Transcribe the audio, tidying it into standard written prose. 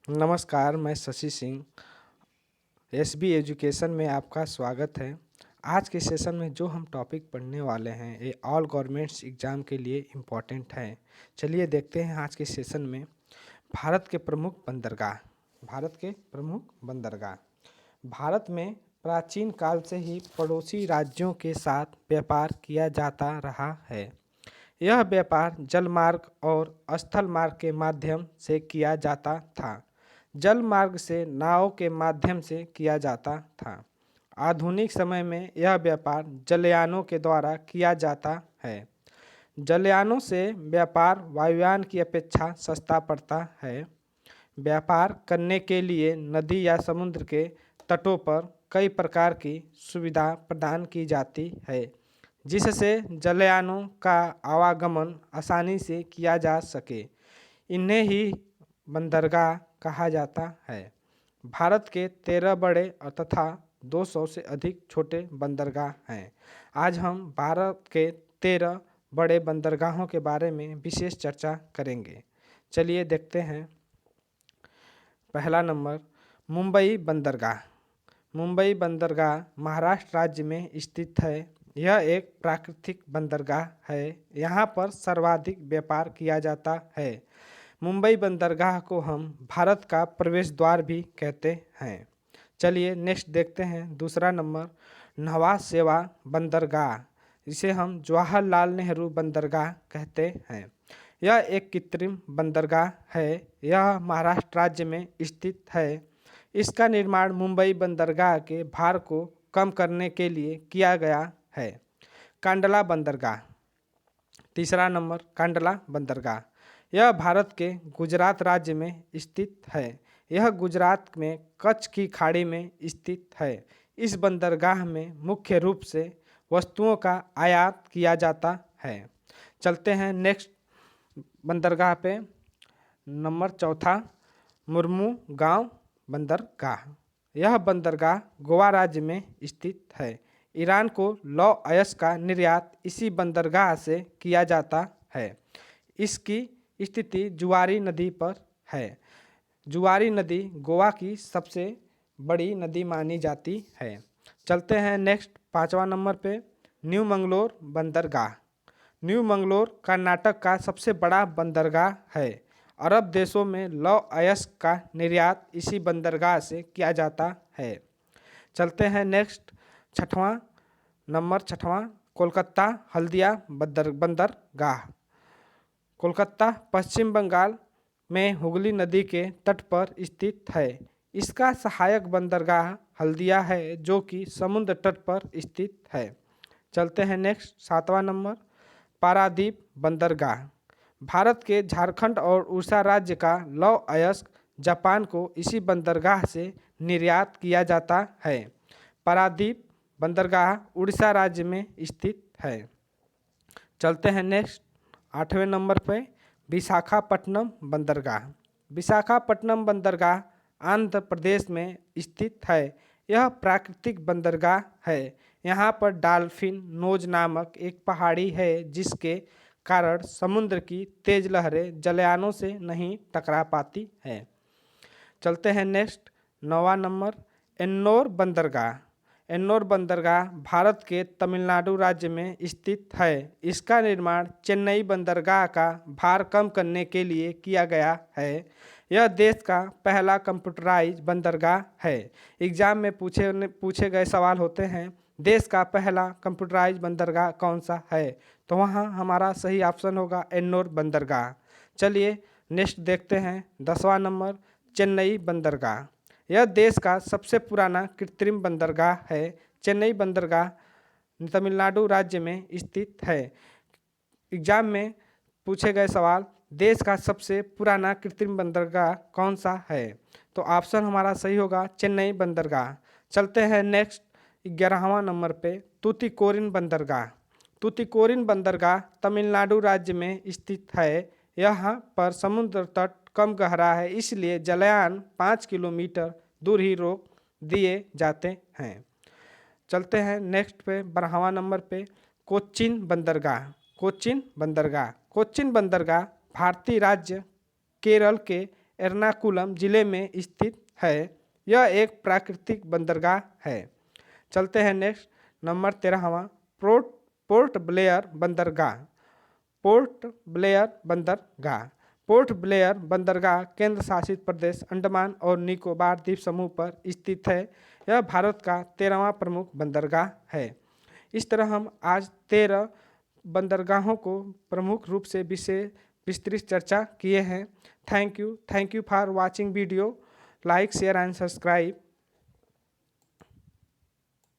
नमस्कार, मैं Shashi Singh. SB education में आपका स्वागत है। आज के सेशन में जो हम टॉपिक पढ़ने वाले हैं ये ऑल गवर्नमेंट्स एग्ज़ाम के लिए इम्पॉर्टेंट है। चलिए देखते हैं आज के सेशन में भारत के प्रमुख बंदरगाह। भारत के प्रमुख बंदरगाह। भारत में प्राचीन काल से ही पड़ोसी राज्यों के साथ व्यापार किया जाता रहा है। यह व्यापार जलमार्ग और स्थल मार्ग के माध्यम से किया जाता था। जल मार्ग से नाव के माध्यम से किया जाता था। आधुनिक समय में यह व्यापार जलयानों के द्वारा किया जाता है। जलयानों से व्यापार वायुयान की अपेक्षा सस्ता पड़ता है। व्यापार करने के लिए नदी या समुद्र के तटों पर कई प्रकार की सुविधा प्रदान की जाती है, जिससे जलयानों का आवागमन आसानी से किया जा सके। इन्हें ही बंदरगाह कहा जाता है। भारत के 13 बड़े तथा 200 से अधिक छोटे बंदरगाह हैं। आज हम भारत के 13 बड़े बंदरगाहों के बारे में विशेष चर्चा करेंगे। चलिए देखते हैं। पहला नंबर, मुंबई बंदरगाह। मुंबई बंदरगाह महाराष्ट्र राज्य में स्थित है। यह एक प्राकृतिक बंदरगाह है। यहाँ पर सर्वाधिक व्यापार किया जाता है। मुंबई बंदरगाह को हम भारत का प्रवेश द्वार भी कहते हैं। चलिए नेक्स्ट देखते हैं। दूसरा नंबर, नवा सेवा बंदरगाह, इसे हम जवाहरलाल नेहरू बंदरगाह कहते हैं। यह एक कृत्रिम बंदरगाह है। यह महाराष्ट्र राज्य में स्थित है। इसका निर्माण मुंबई बंदरगाह के भार को कम करने के लिए किया गया है। कांडला बंदरगाह। तीसरा नंबर, कांडला बंदरगाह। यह भारत के गुजरात राज्य में स्थित है। यह गुजरात में कच्छ की खाड़ी में स्थित है। इस बंदरगाह में मुख्य रूप से वस्तुओं का आयात किया जाता है। चलते हैं नेक्स्ट बंदरगाह पे। नंबर चौथा, मुर्मुगांव बंदरगाह। यह बंदरगाह गोवा राज्य में स्थित है। ईरान को लौह अयस्क का निर्यात इसी बंदरगाह से किया जाता है। इसकी स्थिति जुआरी नदी पर है। जुआरी नदी गोवा की सबसे बड़ी नदी मानी जाती है। चलते हैं नेक्स्ट पाँचवा नंबर पे, न्यू मंगलोर बंदरगाह। न्यू मंगलोर कर्नाटक का सबसे बड़ा बंदरगाह है। अरब देशों में लौह अयस्क का निर्यात इसी बंदरगाह से किया जाता है। चलते हैं नेक्स्ट छठवां, कोलकाता हल्दिया बंदरगाह। कोलकाता पश्चिम बंगाल में हुगली नदी के तट पर स्थित है। इसका सहायक बंदरगाह हल्दिया है, जो कि समुद्र तट पर स्थित है। चलते हैं नेक्स्ट सातवां नंबर, पारादीप बंदरगाह। भारत के झारखंड और उड़ीसा राज्य का लौह अयस्क जापान को इसी बंदरगाह से निर्यात किया जाता है। पारादीप बंदरगाह उड़ीसा राज्य में स्थित है। चलते हैं नेक्स्ट आठवें नंबर पे, विशाखापट्टनम बंदरगाह। विशाखापट्टनम बंदरगाह आंध्र प्रदेश में स्थित है। यह प्राकृतिक बंदरगाह है। यहाँ पर डॉल्फिन नोज नामक एक पहाड़ी है, जिसके कारण समुद्र की तेज लहरें जलयानों से नहीं टकरा पाती हैं। चलते हैं नेक्स्ट नौवां नंबर, एन्नोर बंदरगाह। एन्नोर बंदरगाह भारत के तमिलनाडु राज्य में स्थित है। इसका निर्माण चेन्नई बंदरगाह का भार कम करने के लिए किया गया है। यह देश का पहला कंप्यूटराइज बंदरगाह है। एग्जाम में पूछे गए सवाल होते हैं, देश का पहला कंप्यूटराइज बंदरगाह कौन सा है, तो वहाँ हमारा सही ऑप्शन होगा एन्नोर बंदरगाह। चलिए नेक्स्ट देखते हैं। 10वां नंबर, चेन्नई बंदरगाह। यह देश का सबसे पुराना कृत्रिम बंदरगाह है। चेन्नई बंदरगाह तमिलनाडु राज्य में स्थित है। एग्जाम में पूछे गए सवाल, देश का सबसे पुराना कृत्रिम बंदरगाह कौन सा है, तो ऑप्शन हमारा सही होगा चेन्नई बंदरगाह। चलते हैं नेक्स्ट 11वां नंबर पे, तूतीकोरिन बंदरगाह। तूतीकोरिन बंदरगाह तमिलनाडु राज्य में स्थित है। यहाँ पर समुद्र तट कम गहरा है, इसलिए जलयान 5 किलोमीटर दूर ही रोक दिए जाते हैं। चलते हैं नेक्स्ट पे 12वां नंबर पे, कोच्चिन बंदरगाह। कोच्चिन बंदरगाह भारतीय राज्य केरल के एर्नाकुलम जिले में स्थित है। यह एक प्राकृतिक बंदरगाह है। चलते हैं नेक्स्ट, नंबर 13वां, पोर्ट ब्लेयर बंदरगाह। पोर्ट ब्लेयर बंदरगाह पोर्ट ब्लेयर बंदरगाह केंद्र शासित प्रदेश अंडमान और निकोबार द्वीप समूह पर स्थित है। यह भारत का 13वां प्रमुख बंदरगाह है। इस तरह हम आज 13 बंदरगाहों को प्रमुख रूप से विस्तृत चर्चा किए हैं। Thank you for watching video. Like share and subscribe.